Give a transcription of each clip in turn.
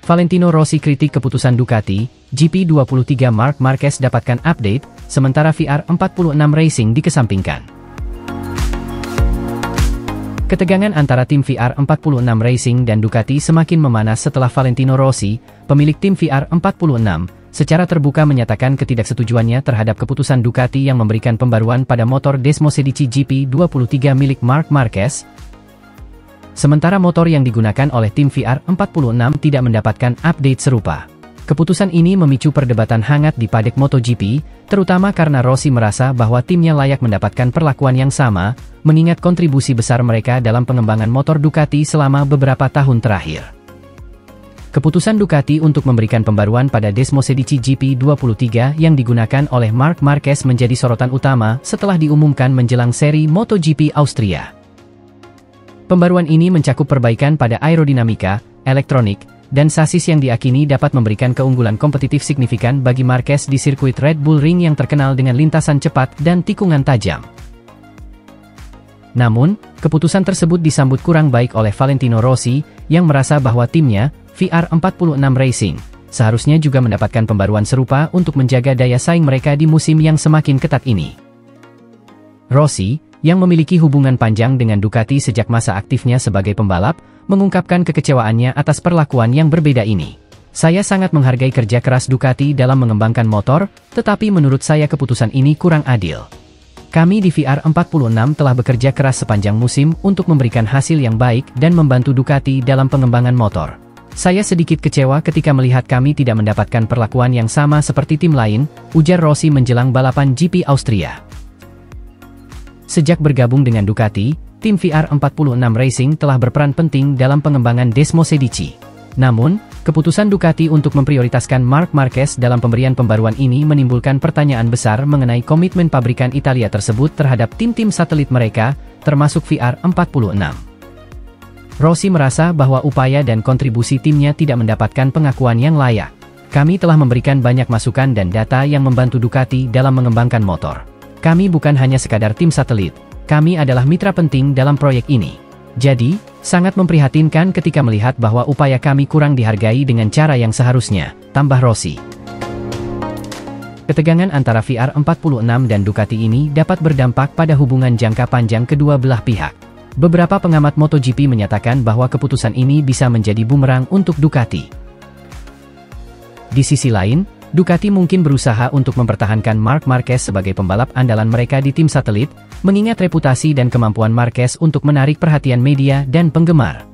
Valentino Rossi kritik keputusan Ducati, GP23 Marc Marquez dapatkan update, sementara VR46 Racing dikesampingkan. Ketegangan antara tim VR46 Racing dan Ducati semakin memanas setelah Valentino Rossi, pemilik tim VR46, secara terbuka menyatakan ketidaksetujuannya terhadap keputusan Ducati yang memberikan pembaruan pada motor Desmosedici GP23 milik Marc Marquez. Sementara motor yang digunakan oleh tim VR46 tidak mendapatkan update serupa. Keputusan ini memicu perdebatan hangat di padek MotoGP, terutama karena Rossi merasa bahwa timnya layak mendapatkan perlakuan yang sama, mengingat kontribusi besar mereka dalam pengembangan motor Ducati selama beberapa tahun terakhir. Keputusan Ducati untuk memberikan pembaruan pada Desmosedici GP23 yang digunakan oleh Marc Marquez menjadi sorotan utama setelah diumumkan menjelang seri MotoGP Austria. Pembaruan ini mencakup perbaikan pada aerodinamika, elektronik, dan sasis yang diakini dapat memberikan keunggulan kompetitif signifikan bagi Marquez di sirkuit Red Bull Ring yang terkenal dengan lintasan cepat dan tikungan tajam. Namun, keputusan tersebut disambut kurang baik oleh Valentino Rossi, yang merasa bahwa timnya, VR46 Racing, seharusnya juga mendapatkan pembaruan serupa untuk menjaga daya saing mereka di musim yang semakin ketat ini. Rossi, yang memiliki hubungan panjang dengan Ducati sejak masa aktifnya sebagai pembalap, mengungkapkan kekecewaannya atas perlakuan yang berbeda ini. Saya sangat menghargai kerja keras Ducati dalam mengembangkan motor, tetapi menurut saya keputusan ini kurang adil. Kami di VR46 telah bekerja keras sepanjang musim untuk memberikan hasil yang baik dan membantu Ducati dalam pengembangan motor. Saya sedikit kecewa ketika melihat kami tidak mendapatkan perlakuan yang sama seperti tim lain, ujar Rossi menjelang balapan GP Austria. Sejak bergabung dengan Ducati, tim VR46 Racing telah berperan penting dalam pengembangan Desmosedici. Namun, keputusan Ducati untuk memprioritaskan Marc Marquez dalam pemberian pembaruan ini menimbulkan pertanyaan besar mengenai komitmen pabrikan Italia tersebut terhadap tim-tim satelit mereka, termasuk VR46. Rossi merasa bahwa upaya dan kontribusi timnya tidak mendapatkan pengakuan yang layak. Kami telah memberikan banyak masukan dan data yang membantu Ducati dalam mengembangkan motor. Kami bukan hanya sekadar tim satelit, kami adalah mitra penting dalam proyek ini. Jadi, sangat memprihatinkan ketika melihat bahwa upaya kami kurang dihargai dengan cara yang seharusnya, tambah Rossi. Ketegangan antara VR46 dan Ducati ini dapat berdampak pada hubungan jangka panjang kedua belah pihak. Beberapa pengamat MotoGP menyatakan bahwa keputusan ini bisa menjadi bumerang untuk Ducati. Di sisi lain, Ducati mungkin berusaha untuk mempertahankan Marc Marquez sebagai pembalap andalan mereka di tim satelit, mengingat reputasi dan kemampuan Marquez untuk menarik perhatian media dan penggemar.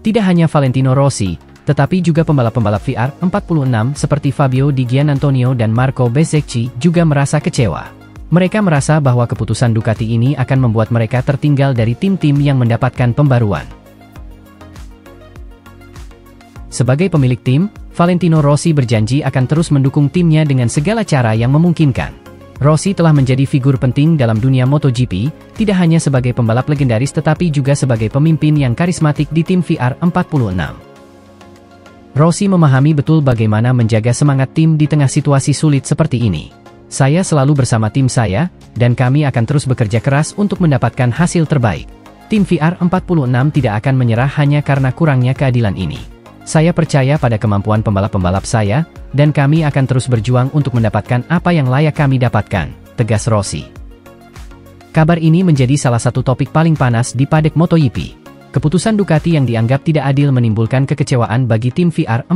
Tidak hanya Valentino Rossi, tetapi juga pembalap-pembalap VR46 seperti Fabio Di Giannantonio dan Marco Bezzecchi juga merasa kecewa. Mereka merasa bahwa keputusan Ducati ini akan membuat mereka tertinggal dari tim-tim yang mendapatkan pembaruan. Sebagai pemilik tim, Valentino Rossi berjanji akan terus mendukung timnya dengan segala cara yang memungkinkan. Rossi telah menjadi figur penting dalam dunia MotoGP, tidak hanya sebagai pembalap legendaris tetapi juga sebagai pemimpin yang karismatik di tim VR46. Rossi memahami betul bagaimana menjaga semangat tim di tengah situasi sulit seperti ini. Saya selalu bersama tim saya, dan kami akan terus bekerja keras untuk mendapatkan hasil terbaik. Tim VR46 tidak akan menyerah hanya karena kurangnya keadilan ini. Saya percaya pada kemampuan pembalap-pembalap saya, dan kami akan terus berjuang untuk mendapatkan apa yang layak kami dapatkan, tegas Rossi. Kabar ini menjadi salah satu topik paling panas di padek MotoGP. Keputusan Ducati yang dianggap tidak adil menimbulkan kekecewaan bagi tim VR46.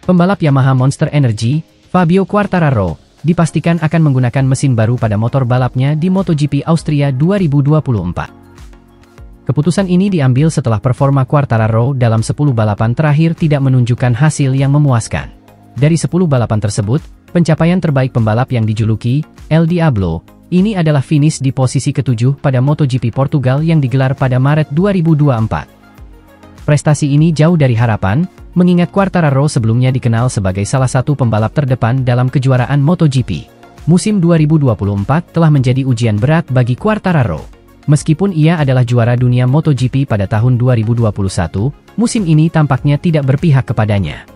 Pembalap Yamaha Monster Energy, Fabio Quartararo, dipastikan akan menggunakan mesin baru pada motor balapnya di MotoGP Austria 2024. Keputusan ini diambil setelah performa Quartararo dalam 10 balapan terakhir tidak menunjukkan hasil yang memuaskan. Dari 10 balapan tersebut, pencapaian terbaik pembalap yang dijuluki El Diablo, ini adalah finish di posisi ke-7 pada MotoGP Portugal yang digelar pada Maret 2024. Prestasi ini jauh dari harapan, mengingat Quartararo sebelumnya dikenal sebagai salah satu pembalap terdepan dalam kejuaraan MotoGP. Musim 2024 telah menjadi ujian berat bagi Quartararo. Meskipun ia adalah juara dunia MotoGP pada tahun 2021, musim ini tampaknya tidak berpihak kepadanya.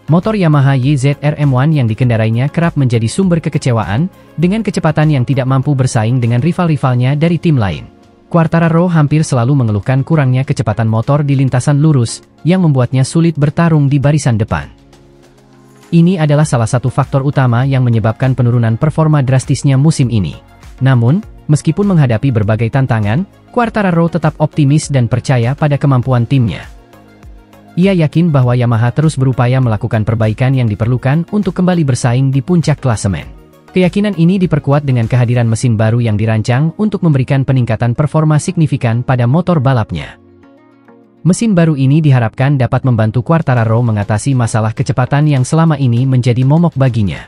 Motor Yamaha YZR-M1 yang dikendarainya kerap menjadi sumber kekecewaan, dengan kecepatan yang tidak mampu bersaing dengan rival-rivalnya dari tim lain. Quartararo hampir selalu mengeluhkan kurangnya kecepatan motor di lintasan lurus, yang membuatnya sulit bertarung di barisan depan. Ini adalah salah satu faktor utama yang menyebabkan penurunan performa drastisnya musim ini. Namun, meskipun menghadapi berbagai tantangan, Quartararo tetap optimis dan percaya pada kemampuan timnya. Ia yakin bahwa Yamaha terus berupaya melakukan perbaikan yang diperlukan untuk kembali bersaing di puncak klasemen. Keyakinan ini diperkuat dengan kehadiran mesin baru yang dirancang untuk memberikan peningkatan performa signifikan pada motor balapnya. Mesin baru ini diharapkan dapat membantu Quartararo mengatasi masalah kecepatan yang selama ini menjadi momok baginya.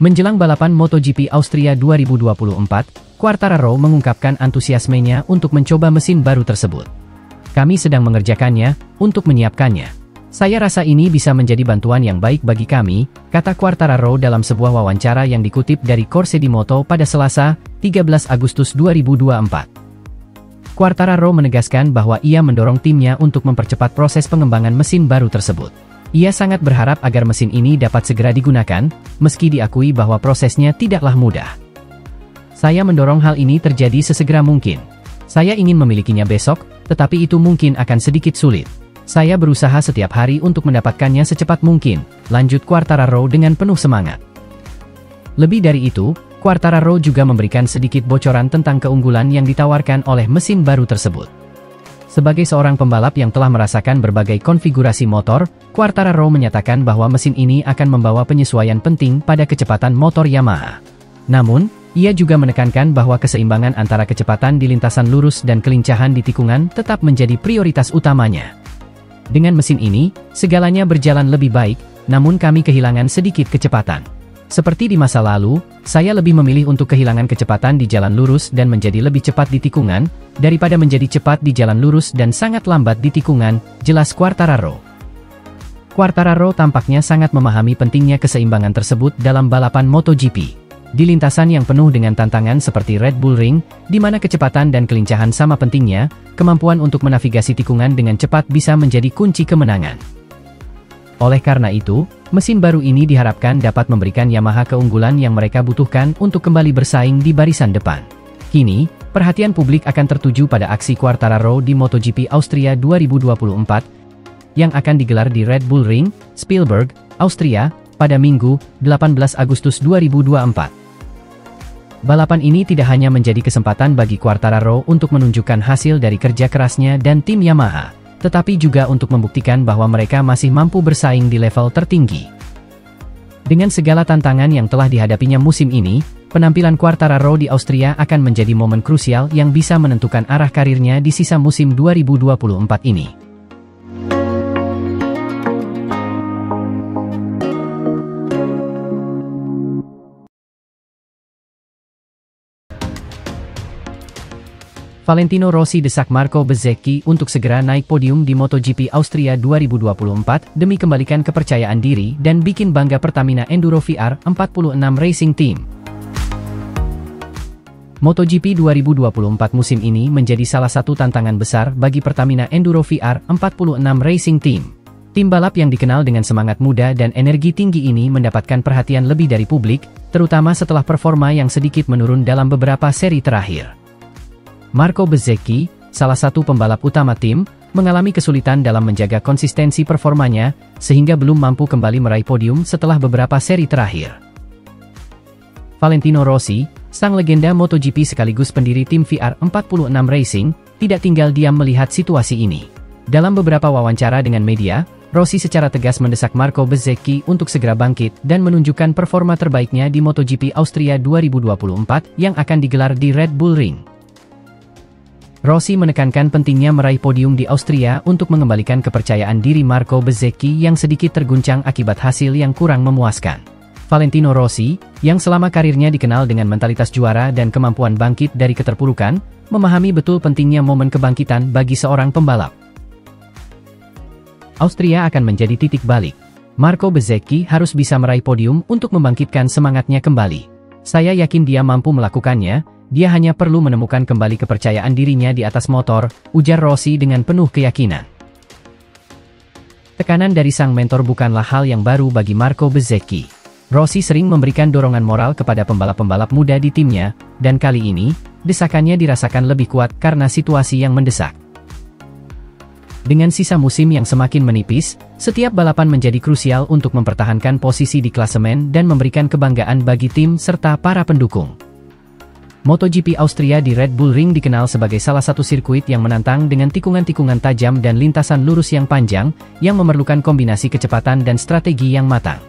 Menjelang balapan MotoGP Austria 2024, Quartararo mengungkapkan antusiasmenya untuk mencoba mesin baru tersebut. Kami sedang mengerjakannya, untuk menyiapkannya. Saya rasa ini bisa menjadi bantuan yang baik bagi kami, kata Quartararo dalam sebuah wawancara yang dikutip dari Corse di Moto pada Selasa, 13 Agustus 2024. Quartararo menegaskan bahwa ia mendorong timnya untuk mempercepat proses pengembangan mesin baru tersebut. Ia sangat berharap agar mesin ini dapat segera digunakan, meski diakui bahwa prosesnya tidaklah mudah. Saya mendorong hal ini terjadi sesegera mungkin. Saya ingin memilikinya besok, tetapi itu mungkin akan sedikit sulit. Saya berusaha setiap hari untuk mendapatkannya secepat mungkin, lanjut Quartararo dengan penuh semangat. Lebih dari itu, Quartararo juga memberikan sedikit bocoran tentang keunggulan yang ditawarkan oleh mesin baru tersebut. Sebagai seorang pembalap yang telah merasakan berbagai konfigurasi motor, Quartararo menyatakan bahwa mesin ini akan membawa penyesuaian penting pada kecepatan motor Yamaha. Namun, ia juga menekankan bahwa keseimbangan antara kecepatan di lintasan lurus dan kelincahan di tikungan tetap menjadi prioritas utamanya. Dengan mesin ini, segalanya berjalan lebih baik, namun kami kehilangan sedikit kecepatan. Seperti di masa lalu, saya lebih memilih untuk kehilangan kecepatan di jalan lurus dan menjadi lebih cepat di tikungan, daripada menjadi cepat di jalan lurus dan sangat lambat di tikungan, jelas Quartararo. Quartararo tampaknya sangat memahami pentingnya keseimbangan tersebut dalam balapan MotoGP. Di lintasan yang penuh dengan tantangan seperti Red Bull Ring, di mana kecepatan dan kelincahan sama pentingnya, kemampuan untuk menavigasi tikungan dengan cepat bisa menjadi kunci kemenangan. Oleh karena itu, mesin baru ini diharapkan dapat memberikan Yamaha keunggulan yang mereka butuhkan untuk kembali bersaing di barisan depan. Kini, perhatian publik akan tertuju pada aksi Quartararo di MotoGP Austria 2024, yang akan digelar di Red Bull Ring, Spielberg, Austria, pada Minggu, 18 Agustus 2024. Balapan ini tidak hanya menjadi kesempatan bagi Quartararo untuk menunjukkan hasil dari kerja kerasnya dan tim Yamaha, tetapi juga untuk membuktikan bahwa mereka masih mampu bersaing di level tertinggi. Dengan segala tantangan yang telah dihadapinya musim ini, penampilan Quartararo di Austria akan menjadi momen krusial yang bisa menentukan arah karirnya di sisa musim 2024 ini. Valentino Rossi desak Marco Bezzecchi untuk segera naik podium di MotoGP Austria 2024 demi kembalikan kepercayaan diri dan bikin bangga Pertamina Enduro VR 46 Racing Team. MotoGP 2024 musim ini menjadi salah satu tantangan besar bagi Pertamina Enduro VR 46 Racing Team. Tim balap yang dikenal dengan semangat muda dan energi tinggi ini mendapatkan perhatian lebih dari publik, terutama setelah performa yang sedikit menurun dalam beberapa seri terakhir. Marco Bezzecchi, salah satu pembalap utama tim, mengalami kesulitan dalam menjaga konsistensi performanya, sehingga belum mampu kembali meraih podium setelah beberapa seri terakhir. Valentino Rossi, sang legenda MotoGP sekaligus pendiri tim VR46 Racing, tidak tinggal diam melihat situasi ini. Dalam beberapa wawancara dengan media, Rossi secara tegas mendesak Marco Bezzecchi untuk segera bangkit dan menunjukkan performa terbaiknya di MotoGP Austria 2024 yang akan digelar di Red Bull Ring. Rossi menekankan pentingnya meraih podium di Austria untuk mengembalikan kepercayaan diri Marco Bezzecchi yang sedikit terguncang akibat hasil yang kurang memuaskan. Valentino Rossi, yang selama karirnya dikenal dengan mentalitas juara dan kemampuan bangkit dari keterpurukan, memahami betul pentingnya momen kebangkitan bagi seorang pembalap. Austria akan menjadi titik balik. Marco Bezzecchi harus bisa meraih podium untuk membangkitkan semangatnya kembali. Saya yakin dia mampu melakukannya. Dia hanya perlu menemukan kembali kepercayaan dirinya di atas motor, ujar Rossi dengan penuh keyakinan. Tekanan dari sang mentor bukanlah hal yang baru bagi Marco Bezzecchi. Rossi sering memberikan dorongan moral kepada pembalap-pembalap muda di timnya, dan kali ini, desakannya dirasakan lebih kuat karena situasi yang mendesak. Dengan sisa musim yang semakin menipis, setiap balapan menjadi krusial untuk mempertahankan posisi di klasemen dan memberikan kebanggaan bagi tim serta para pendukung. MotoGP Austria di Red Bull Ring dikenal sebagai salah satu sirkuit yang menantang dengan tikungan-tikungan tajam dan lintasan lurus yang panjang, yang memerlukan kombinasi kecepatan dan strategi yang matang.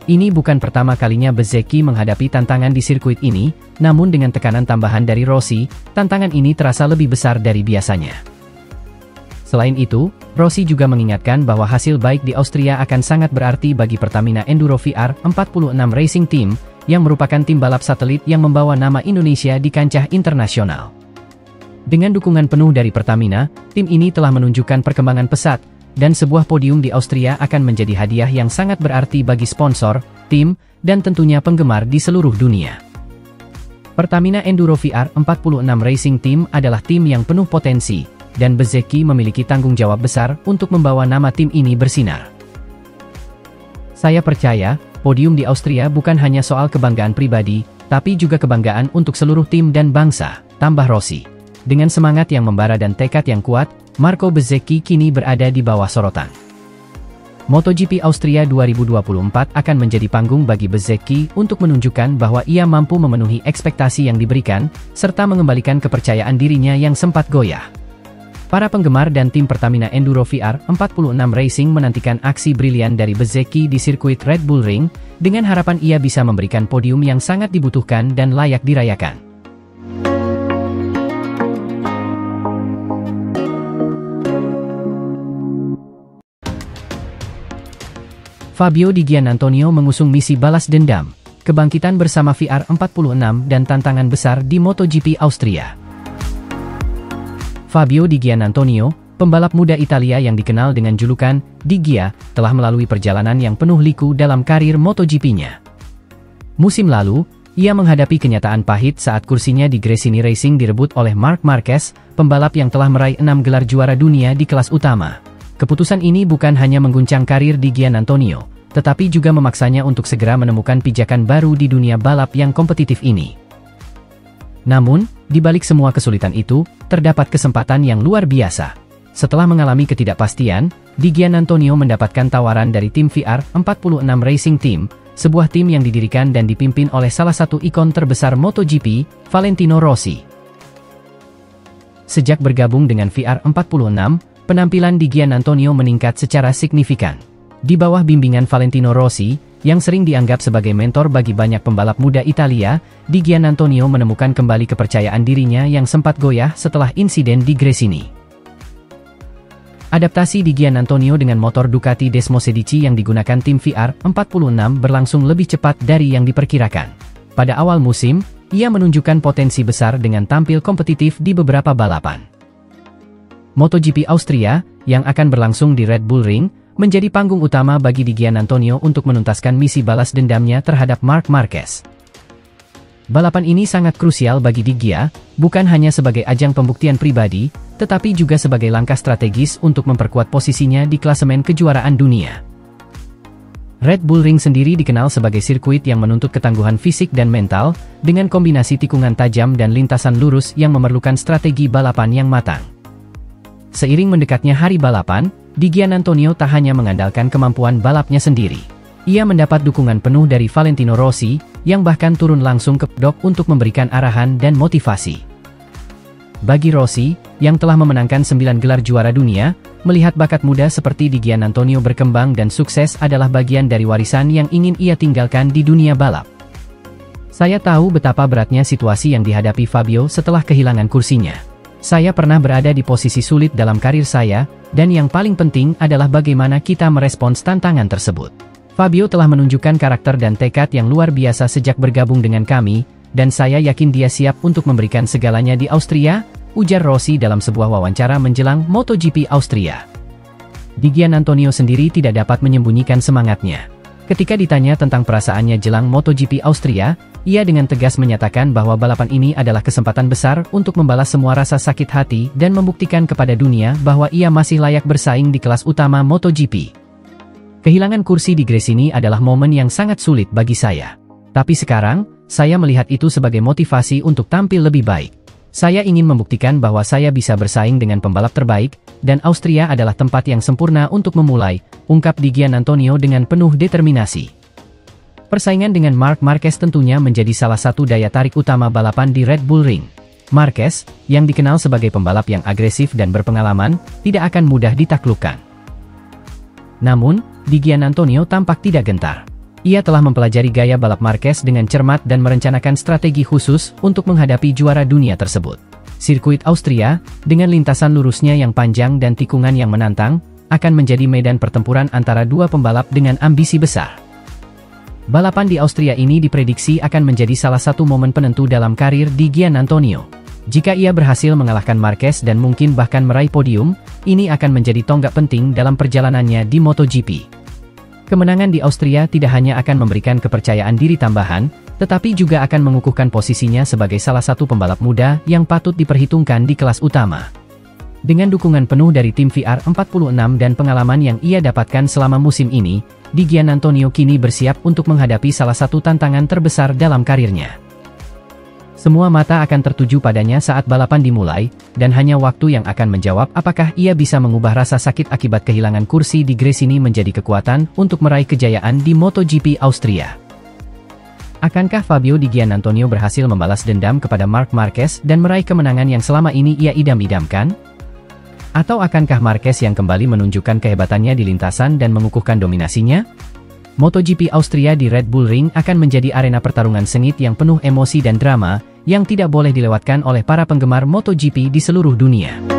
Ini bukan pertama kalinya Bezzecchi menghadapi tantangan di sirkuit ini, namun dengan tekanan tambahan dari Rossi, tantangan ini terasa lebih besar dari biasanya. Selain itu, Rossi juga mengingatkan bahwa hasil baik di Austria akan sangat berarti bagi Pertamina Enduro VR46 Racing Team, yang merupakan tim balap satelit yang membawa nama Indonesia di kancah internasional. Dengan dukungan penuh dari Pertamina, tim ini telah menunjukkan perkembangan pesat, dan sebuah podium di Austria akan menjadi hadiah yang sangat berarti bagi sponsor, tim, dan tentunya penggemar di seluruh dunia. Pertamina Enduro VR46 Racing Team adalah tim yang penuh potensi, dan Bezzecchi memiliki tanggung jawab besar untuk membawa nama tim ini bersinar. Saya percaya, podium di Austria bukan hanya soal kebanggaan pribadi, tapi juga kebanggaan untuk seluruh tim dan bangsa, tambah Rossi. Dengan semangat yang membara dan tekad yang kuat, Marco Bezzecchi kini berada di bawah sorotan. MotoGP Austria 2024 akan menjadi panggung bagi Bezzecchi untuk menunjukkan bahwa ia mampu memenuhi ekspektasi yang diberikan, serta mengembalikan kepercayaan dirinya yang sempat goyah. Para penggemar dan tim Pertamina Enduro VR46 Racing menantikan aksi brilian dari Bezzecchi di sirkuit Red Bull Ring, dengan harapan ia bisa memberikan podium yang sangat dibutuhkan dan layak dirayakan. Fabio Di Giannantonio mengusung misi balas dendam, kebangkitan bersama VR46 dan tantangan besar di MotoGP Austria. Fabio Di Giannantonio, pembalap muda Italia yang dikenal dengan julukan Di Gia, telah melalui perjalanan yang penuh liku dalam karir MotoGP-nya. Musim lalu, ia menghadapi kenyataan pahit saat kursinya di Gresini Racing direbut oleh Marc Marquez, pembalap yang telah meraih 6 gelar juara dunia di kelas utama. Keputusan ini bukan hanya mengguncang karir Di Giannantonio, tetapi juga memaksanya untuk segera menemukan pijakan baru di dunia balap yang kompetitif ini. Namun, di balik semua kesulitan itu, terdapat kesempatan yang luar biasa. Setelah mengalami ketidakpastian, Di Giannantonio mendapatkan tawaran dari tim VR46 Racing Team, sebuah tim yang didirikan dan dipimpin oleh salah satu ikon terbesar MotoGP, Valentino Rossi. Sejak bergabung dengan VR46, penampilan Di Giannantonio meningkat secara signifikan. Di bawah bimbingan Valentino Rossi, yang sering dianggap sebagai mentor bagi banyak pembalap muda Italia, Di Giannantonio menemukan kembali kepercayaan dirinya yang sempat goyah setelah insiden di Gresini. Adaptasi Di Giannantonio dengan motor Ducati Desmosedici yang digunakan tim VR46 berlangsung lebih cepat dari yang diperkirakan. Pada awal musim, ia menunjukkan potensi besar dengan tampil kompetitif di beberapa balapan. MotoGP Austria, yang akan berlangsung di Red Bull Ring, menjadi panggung utama bagi Di Giannantonio untuk menuntaskan misi balas dendamnya terhadap Marc Marquez. Balapan ini sangat krusial bagi Di Gia, bukan hanya sebagai ajang pembuktian pribadi, tetapi juga sebagai langkah strategis untuk memperkuat posisinya di klasemen kejuaraan dunia. Red Bull Ring sendiri dikenal sebagai sirkuit yang menuntut ketangguhan fisik dan mental, dengan kombinasi tikungan tajam dan lintasan lurus yang memerlukan strategi balapan yang matang. Seiring mendekatnya hari balapan, Di Giannantonio tak hanya mengandalkan kemampuan balapnya sendiri. Ia mendapat dukungan penuh dari Valentino Rossi, yang bahkan turun langsung ke paddock untuk memberikan arahan dan motivasi. Bagi Rossi, yang telah memenangkan 9 gelar juara dunia, melihat bakat muda seperti Di Giannantonio berkembang dan sukses adalah bagian dari warisan yang ingin ia tinggalkan di dunia balap. Saya tahu betapa beratnya situasi yang dihadapi Fabio setelah kehilangan kursinya. Saya pernah berada di posisi sulit dalam karir saya, dan yang paling penting adalah bagaimana kita merespons tantangan tersebut. Fabio telah menunjukkan karakter dan tekad yang luar biasa sejak bergabung dengan kami, dan saya yakin dia siap untuk memberikan segalanya di Austria, ujar Rossi dalam sebuah wawancara menjelang MotoGP Austria. Di Giannantonio sendiri tidak dapat menyembunyikan semangatnya. Ketika ditanya tentang perasaannya jelang MotoGP Austria, ia dengan tegas menyatakan bahwa balapan ini adalah kesempatan besar untuk membalas semua rasa sakit hati dan membuktikan kepada dunia bahwa ia masih layak bersaing di kelas utama MotoGP. Kehilangan kursi di Gresini adalah momen yang sangat sulit bagi saya. Tapi sekarang, saya melihat itu sebagai motivasi untuk tampil lebih baik. Saya ingin membuktikan bahwa saya bisa bersaing dengan pembalap terbaik, dan Austria adalah tempat yang sempurna untuk memulai, ungkap Di Giannantonio dengan penuh determinasi. Persaingan dengan Marc Marquez tentunya menjadi salah satu daya tarik utama balapan di Red Bull Ring. Marquez, yang dikenal sebagai pembalap yang agresif dan berpengalaman, tidak akan mudah ditaklukkan. Namun, Di Giannantonio tampak tidak gentar. Ia telah mempelajari gaya balap Marquez dengan cermat dan merencanakan strategi khusus untuk menghadapi juara dunia tersebut. Sirkuit Austria, dengan lintasan lurusnya yang panjang dan tikungan yang menantang, akan menjadi medan pertempuran antara dua pembalap dengan ambisi besar. Balapan di Austria ini diprediksi akan menjadi salah satu momen penentu dalam karir Di Giannantonio. Jika ia berhasil mengalahkan Marquez dan mungkin bahkan meraih podium, ini akan menjadi tonggak penting dalam perjalanannya di MotoGP. Kemenangan di Austria tidak hanya akan memberikan kepercayaan diri tambahan, tetapi juga akan mengukuhkan posisinya sebagai salah satu pembalap muda yang patut diperhitungkan di kelas utama. Dengan dukungan penuh dari tim VR46 dan pengalaman yang ia dapatkan selama musim ini, Di Giannantonio kini bersiap untuk menghadapi salah satu tantangan terbesar dalam karirnya. Semua mata akan tertuju padanya saat balapan dimulai, dan hanya waktu yang akan menjawab apakah ia bisa mengubah rasa sakit akibat kehilangan kursi di Gresini menjadi kekuatan untuk meraih kejayaan di MotoGP Austria. Akankah Fabio Di Giannantonio berhasil membalas dendam kepada Marc Marquez dan meraih kemenangan yang selama ini ia idam-idamkan? Atau akankah Marquez yang kembali menunjukkan kehebatannya di lintasan dan mengukuhkan dominasinya? MotoGP Austria di Red Bull Ring akan menjadi arena pertarungan sengit yang penuh emosi dan drama, yang tidak boleh dilewatkan oleh para penggemar MotoGP di seluruh dunia.